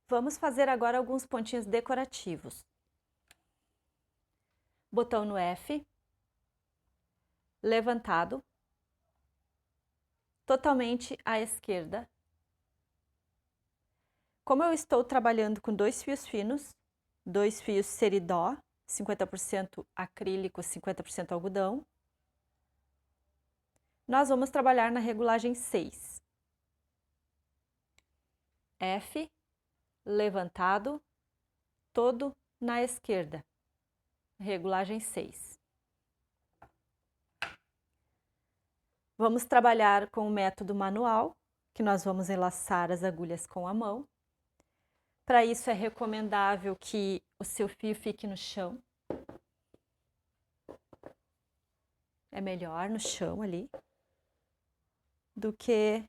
Vamos fazer agora alguns pontinhos decorativos. Botão no F, levantado, totalmente à esquerda. Como eu estou trabalhando com 2 fios finos, 2 fios seridó, 50% acrílico, 50% algodão, nós vamos trabalhar na regulagem 6. F, levantado, todo na esquerda, regulagem 6. Vamos trabalhar com o método manual, que nós vamos enlaçar as agulhas com a mão. Para isso é recomendável que o seu fio fique no chão. É melhor no chão ali do que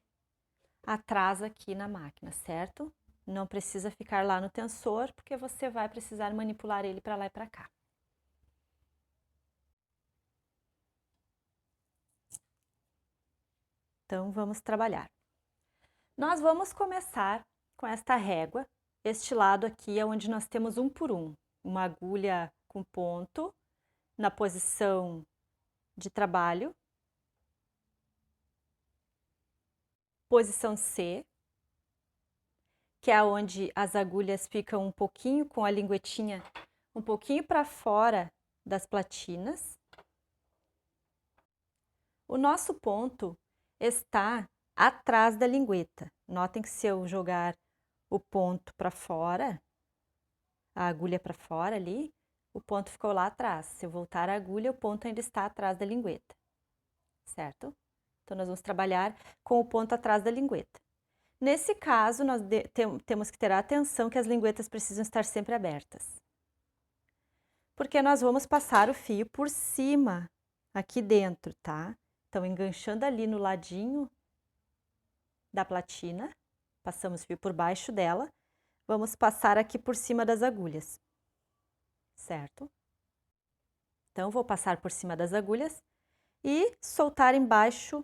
atrás aqui na máquina, certo? Não precisa ficar lá no tensor, porque você vai precisar manipular ele para lá e para cá. Então, vamos trabalhar. Nós vamos começar com esta régua. Este lado aqui é onde nós temos 1 por 1, uma agulha com ponto na posição de trabalho, posição C, que é onde as agulhas ficam um pouquinho com a linguetinha um pouquinho para fora das platinas. O nosso ponto está atrás da lingueta. Notem que se eu jogar o ponto para fora, a agulha para fora ali, o ponto ficou lá atrás. Se eu voltar a agulha, o ponto ainda está atrás da lingueta, certo? Então, nós vamos trabalhar com o ponto atrás da lingueta. Nesse caso, nós temos que ter atenção que as linguetas precisam estar sempre abertas. Porque nós vamos passar o fio por cima, aqui dentro, tá? Então, enganchando ali no ladinho da platina, passamos o fio por baixo dela, vamos passar aqui por cima das agulhas, certo? Então, vou passar por cima das agulhas e soltar embaixo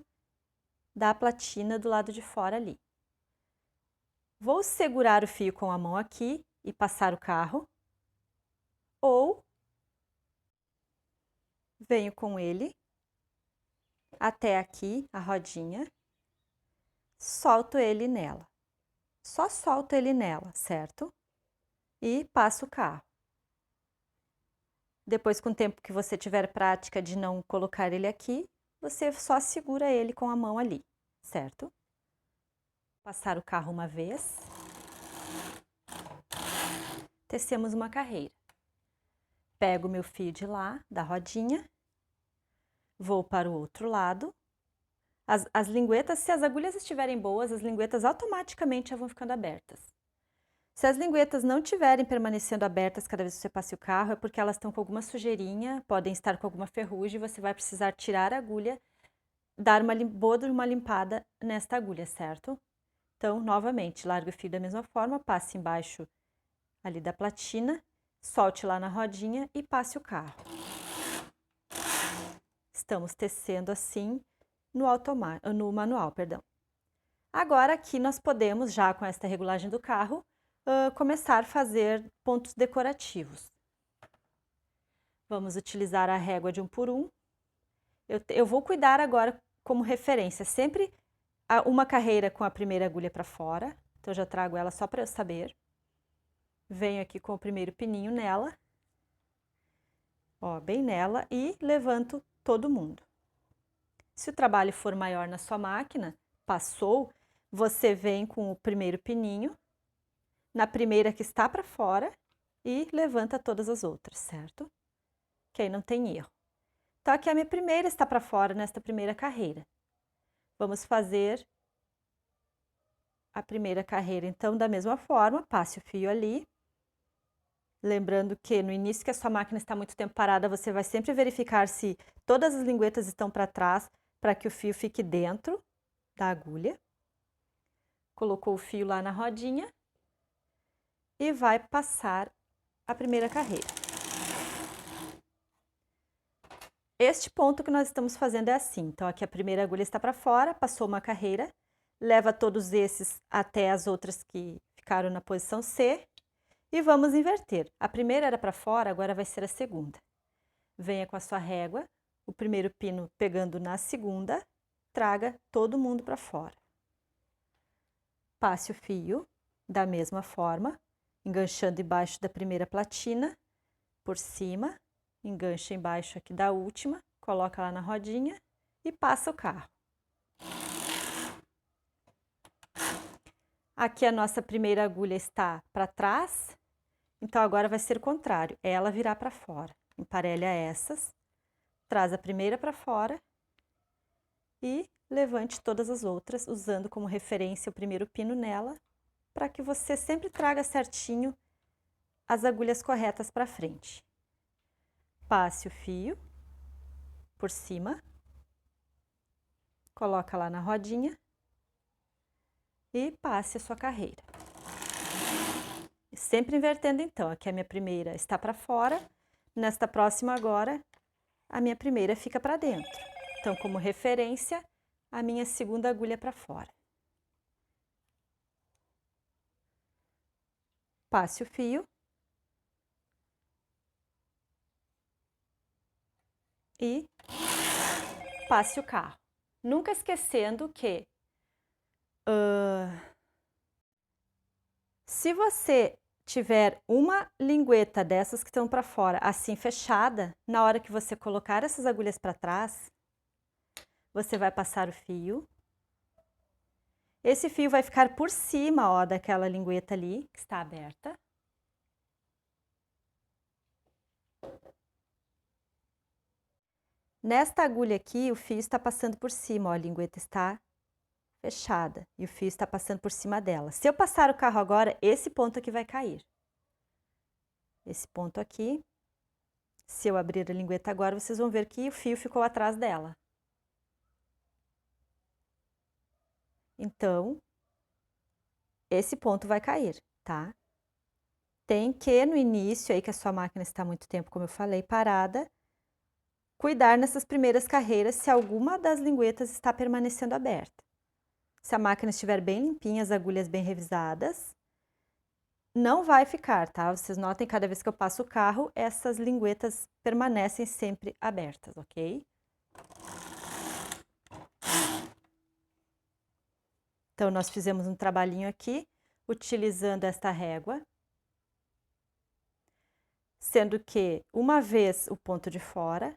da platina do lado de fora ali. Vou segurar o fio com a mão aqui e passar o carro, ou venho com ele até aqui, a rodinha, solto ele nela. Só solto ele nela, certo? E passo o carro. Depois, com o tempo que você tiver prática de não colocar ele aqui, você só segura ele com a mão ali, certo? Passar o carro uma vez. Tecemos uma carreira. Pego o meu fio de lá, da rodinha, vou para o outro lado. As linguetas, se as agulhas estiverem boas, as linguetas automaticamente já vão ficando abertas. Se as linguetas não estiverem permanecendo abertas cada vez que você passe o carro, é porque elas estão com alguma sujeirinha, podem estar com alguma ferrugem, você vai precisar tirar a agulha, dar uma limpada nesta agulha, certo? Então, novamente, largue o fio da mesma forma, passe embaixo ali da platina, solte lá na rodinha e passe o carro. Estamos tecendo assim no manual, perdão. Agora aqui nós podemos, já com esta regulagem do carro, começar a fazer pontos decorativos. Vamos utilizar a régua de 1 por 1. Eu vou cuidar agora como referência, sempre uma carreira com a primeira agulha para fora. Então, eu já trago ela só para eu saber. Venho aqui com o primeiro pininho nela, ó, bem nela, e levanto todo mundo. Se o trabalho for maior na sua máquina, passou, você vem com o primeiro pininho, na primeira que está para fora, e levanta todas as outras, certo? Que aí não tem erro. Então, aqui a minha primeira está para fora nesta primeira carreira. Vamos fazer a primeira carreira, então, da mesma forma, passe o fio ali. Lembrando que no início que a sua máquina está muito tempo parada, você vai sempre verificar se todas as linguetas estão para trás, para que o fio fique dentro da agulha. Colocou o fio lá na rodinha e vai passar a primeira carreira. Este ponto que nós estamos fazendo é assim. Então, aqui a primeira agulha está para fora, passou uma carreira, leva todos esses até as outras que ficaram na posição C e vamos inverter. A primeira era para fora, agora vai ser a segunda. Venha com a sua régua, o primeiro pino pegando na segunda, traga todo mundo para fora. Passe o fio da mesma forma, enganchando embaixo da primeira platina, por cima, engancha embaixo aqui da última, coloca lá na rodinha e passa o carro. Aqui a nossa primeira agulha está para trás, então agora vai ser o contrário, ela virá para fora. Emparelha essas, traz a primeira para fora e levante todas as outras, usando como referência o primeiro pino nela, para que você sempre traga certinho as agulhas corretas para frente. Passe o fio por cima, coloca lá na rodinha e passe a sua carreira. Sempre invertendo então, aqui a minha primeira está para fora, nesta próxima agora, a minha primeira fica para dentro. Então, como referência, a minha segunda agulha para fora. Passe o fio. E passe o carro. Nunca esquecendo que se você tiver uma lingueta dessas que estão para fora, assim fechada, na hora que você colocar essas agulhas para trás, você vai passar o fio. Esse fio vai ficar por cima, ó, daquela lingueta ali, que está aberta. Nesta agulha aqui, o fio está passando por cima, ó, a lingueta está fechada e o fio está passando por cima dela. Se eu passar o carro agora, esse ponto aqui vai cair. Esse ponto aqui, se eu abrir a lingueta agora, vocês vão ver que o fio ficou atrás dela. Então, esse ponto vai cair, tá? Tem que, no início, aí que a sua máquina está há muito tempo, como eu falei, parada, cuidar nessas primeiras carreiras se alguma das linguetas está permanecendo aberta. Se a máquina estiver bem limpinha, as agulhas bem revisadas, não vai ficar, tá? Vocês notem, cada vez que eu passo o carro, essas linguetas permanecem sempre abertas, ok? Então, nós fizemos um trabalhinho aqui, utilizando esta régua, sendo que, uma vez o ponto de fora,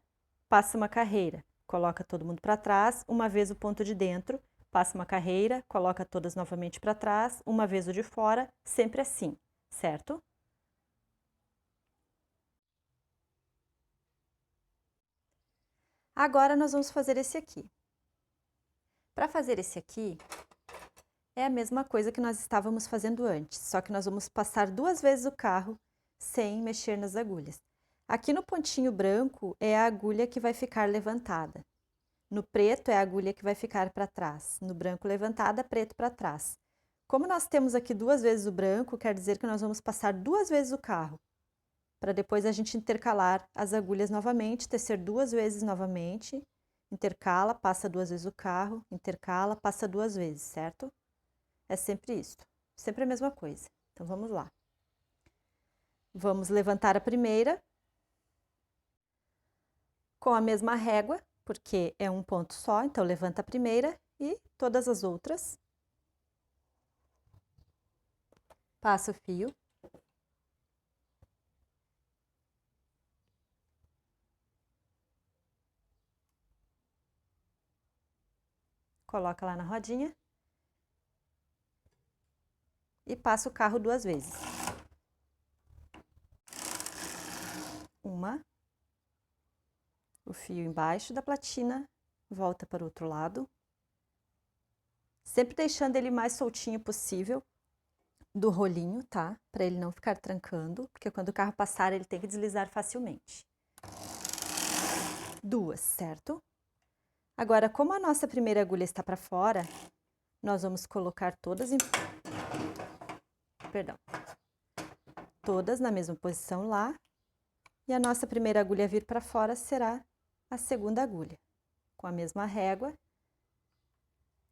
passa uma carreira, coloca todo mundo para trás, uma vez o ponto de dentro, passa uma carreira, coloca todas novamente para trás, uma vez o de fora, sempre assim, certo? Agora, nós vamos fazer esse aqui. Para fazer esse aqui, é a mesma coisa que nós estávamos fazendo antes, só que nós vamos passar 2 vezes o carro sem mexer nas agulhas. Aqui no pontinho branco é a agulha que vai ficar levantada. No preto é a agulha que vai ficar para trás. No branco levantada, preto para trás. Como nós temos aqui 2 vezes o branco, quer dizer que nós vamos passar 2 vezes o carro, para depois a gente intercalar as agulhas novamente, tecer 2 vezes novamente, intercala, passa 2 vezes o carro, intercala, passa 2 vezes, certo? É sempre isso, sempre a mesma coisa. Então, vamos lá. Vamos levantar a primeira com a mesma régua, porque é um ponto só, então levanta a primeira e todas as outras. Passa o fio. Coloca lá na rodinha. E passa o carro 2 vezes. Uma. O fio embaixo da platina, volta para o outro lado. Sempre deixando ele mais soltinho possível do rolinho, tá? Para ele não ficar trancando, porque quando o carro passar, ele tem que deslizar facilmente. 2, certo? Agora, como a nossa primeira agulha está para fora, nós vamos colocar todas todas na mesma posição lá. E a nossa primeira agulha a vir para fora será a segunda agulha. Com a mesma régua,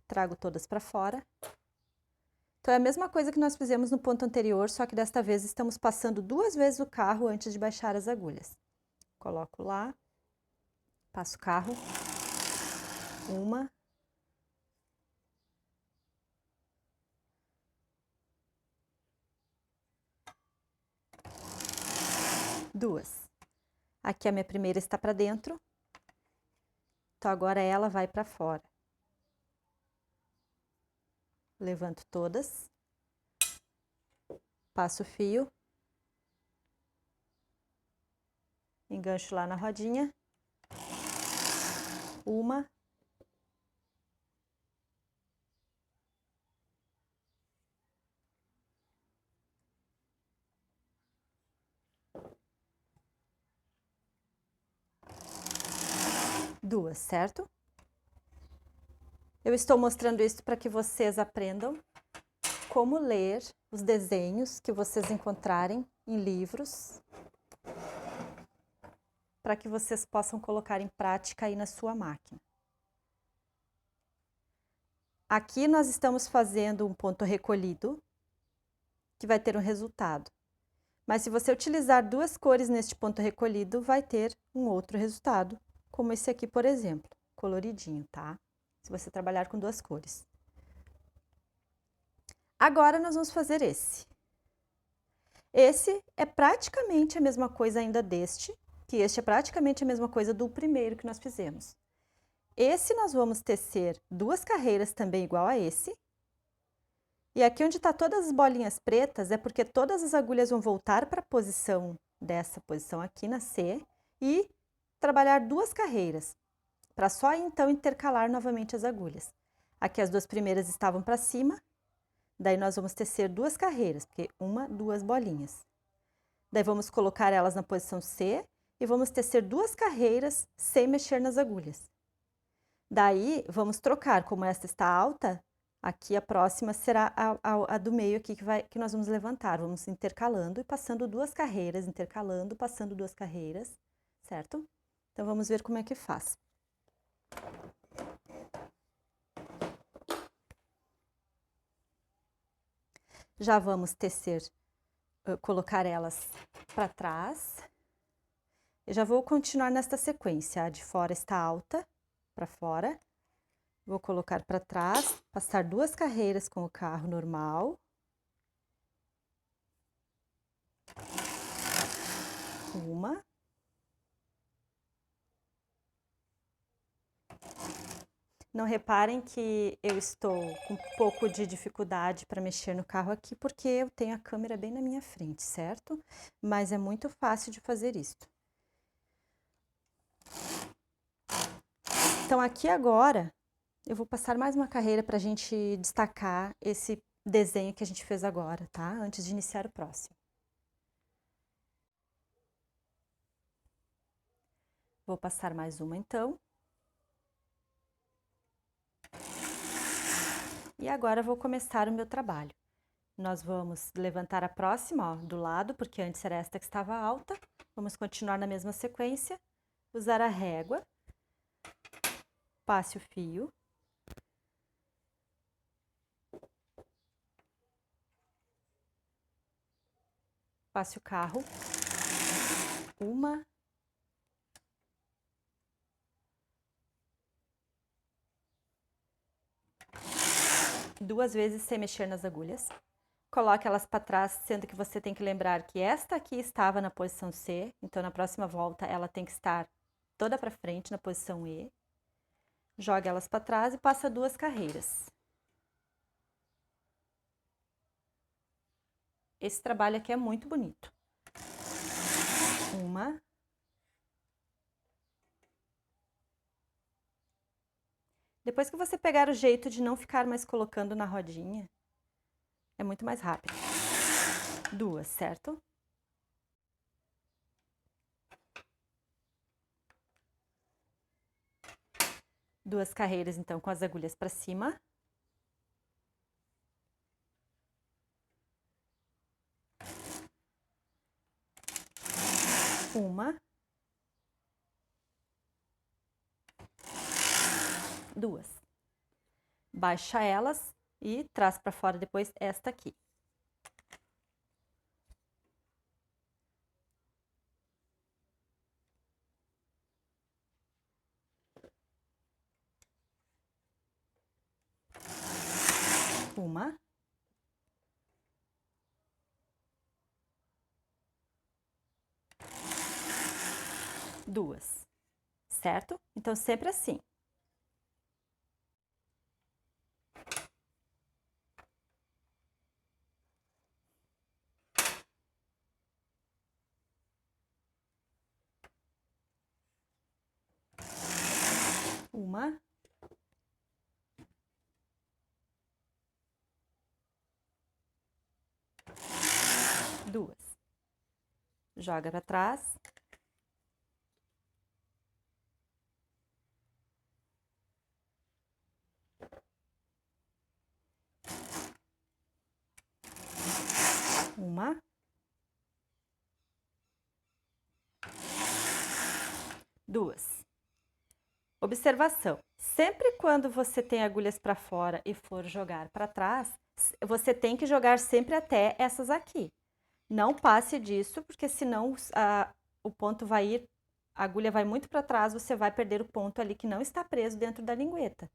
trago todas para fora. Então, é a mesma coisa que nós fizemos no ponto anterior, só que desta vez estamos passando 2 vezes o carro antes de baixar as agulhas. Coloco lá, passo o carro, 1, 2. Aqui a minha primeira está para dentro, então agora ela vai para fora. Levanto todas, passo o fio, engancho lá na rodinha, 1, 2, certo? Eu estou mostrando isso para que vocês aprendam como ler os desenhos que vocês encontrarem em livros, para que vocês possam colocar em prática aí na sua máquina. Aqui nós estamos fazendo um ponto recolhido, que vai ter um resultado. Mas se você utilizar 2 cores neste ponto recolhido, vai ter um outro resultado, como esse aqui, por exemplo, coloridinho, tá? Se você trabalhar com 2 cores. Agora nós vamos fazer esse. Esse é praticamente a mesma coisa ainda deste, que este é praticamente a mesma coisa do primeiro que nós fizemos. Esse nós vamos tecer 2 carreiras também igual a esse. E aqui onde está todas as bolinhas pretas é porque todas as agulhas vão voltar para a posição dessa posição aqui na C e trabalhar 2 carreiras, para só então intercalar novamente as agulhas. Aqui as 2 primeiras estavam para cima, daí nós vamos tecer 2 carreiras, porque 1, 2 bolinhas. Daí vamos colocar elas na posição C e vamos tecer 2 carreiras sem mexer nas agulhas. Daí vamos trocar, como esta está alta, aqui a próxima será a do meio aqui que nós vamos levantar. Vamos intercalando e passando 2 carreiras, intercalando, passando 2 carreiras, certo? Então vamos ver como é que faz. Já vamos tecer, colocar elas para trás. Eu já vou continuar nesta sequência. A de fora está alta, para fora. Vou colocar para trás, passar 2 carreiras com o carro normal. 1. Não reparem que eu estou com um pouco de dificuldade para mexer no carro aqui, porque eu tenho a câmera bem na minha frente, certo? Mas é muito fácil de fazer isso. Então, aqui agora, eu vou passar mais uma carreira para a gente destacar esse desenho que a gente fez agora, tá? Antes de iniciar o próximo. Vou passar mais uma, então. E agora vou começar o meu trabalho. Nós vamos levantar a próxima, ó, do lado, porque antes era esta que estava alta. Vamos continuar na mesma sequência. Usar a régua. Passe o fio. Passe o carro. 1, 2 vezes sem mexer nas agulhas. Coloque elas para trás, sendo que você tem que lembrar que esta aqui estava na posição C, então na próxima volta ela tem que estar toda para frente na posição E. Joga elas para trás e passa 2 carreiras. Esse trabalho aqui é muito bonito. 1. Depois que você pegar o jeito de não ficar mais colocando na rodinha, é muito mais rápido. 2, certo? Duas carreiras, então, com as agulhas para cima. Uma. 2. Baixa elas, e traz para fora depois esta aqui. Uma. Duas. Certo? Então, sempre assim. Uma. Duas. Joga para trás. Uma. Duas. Observação. Sempre quando você tem agulhas para fora e for jogar para trás, você tem que jogar sempre até essas aqui. Não passe disso, porque senão o ponto vai ir, a agulha vai muito para trás, você vai perder o ponto ali que não está preso dentro da lingueta,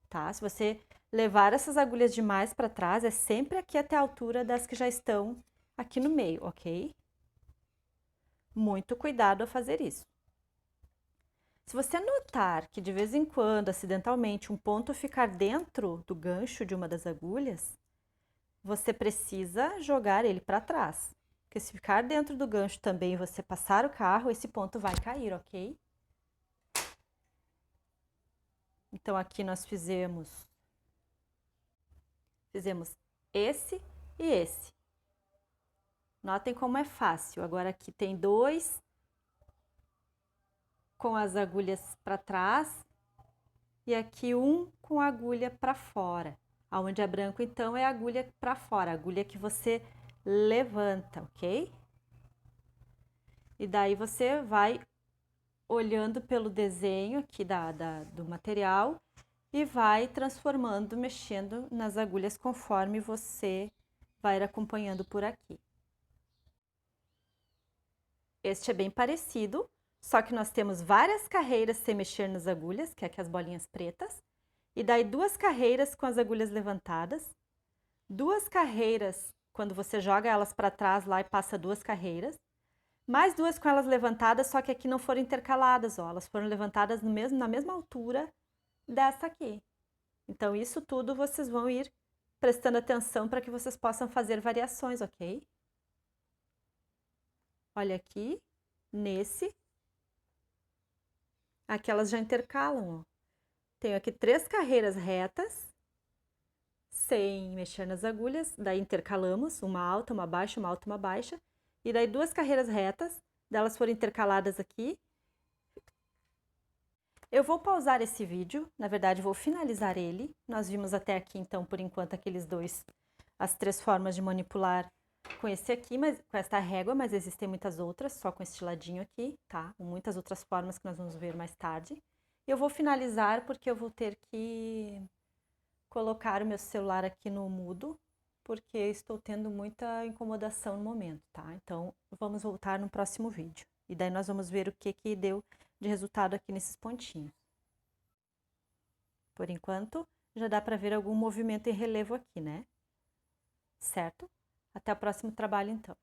tá? Se você levar essas agulhas demais para trás, é sempre aqui até a altura das que já estão aqui no meio, ok? Muito cuidado ao fazer isso. Se você notar que de vez em quando, acidentalmente, um ponto ficar dentro do gancho de uma das agulhas, você precisa jogar ele para trás. Porque se ficar dentro do gancho também e você passar o carro, esse ponto vai cair, ok? Então, aqui nós fizemos esse e esse. Notem como é fácil. Agora, aqui tem dois com as agulhas para trás e aqui um com a agulha para fora. Aonde é branco, então, é a agulha para fora, a agulha que você levanta, ok? E daí você vai olhando pelo desenho aqui do material e vai transformando, mexendo nas agulhas conforme você vai acompanhando por aqui. Este é bem parecido, só que nós temos várias carreiras sem mexer nas agulhas, que é aqui as bolinhas pretas, e daí duas carreiras com as agulhas levantadas, duas carreiras quando você joga elas para trás lá e passa duas carreiras, mais duas com elas levantadas, só que aqui não foram intercaladas, ó, elas foram levantadas na mesma altura dessa aqui. Então, isso tudo vocês vão ir prestando atenção para que vocês possam fazer variações, ok? Olha aqui, nesse. Aqui elas já intercalam, ó. Tenho aqui 3 carreiras retas, sem mexer nas agulhas, daí intercalamos, uma alta, uma baixa, uma alta, uma baixa, e daí 2 carreiras retas, delas foram intercaladas aqui. Eu vou pausar esse vídeo, na verdade vou finalizar ele. Nós vimos até aqui, então, por enquanto, aqueles dois, as 3 formas de manipular com esse aqui, mas com esta régua, mas existem muitas outras, só com este ladinho aqui, tá? Muitas outras formas que nós vamos ver mais tarde. Eu vou finalizar porque eu vou ter que colocar o meu celular aqui no mudo, porque estou tendo muita incomodação no momento, tá? Então, vamos voltar no próximo vídeo. E daí nós vamos ver o que deu de resultado aqui nesses pontinhos. Por enquanto, já dá para ver algum movimento em relevo aqui, né? Certo? Até o próximo trabalho, então.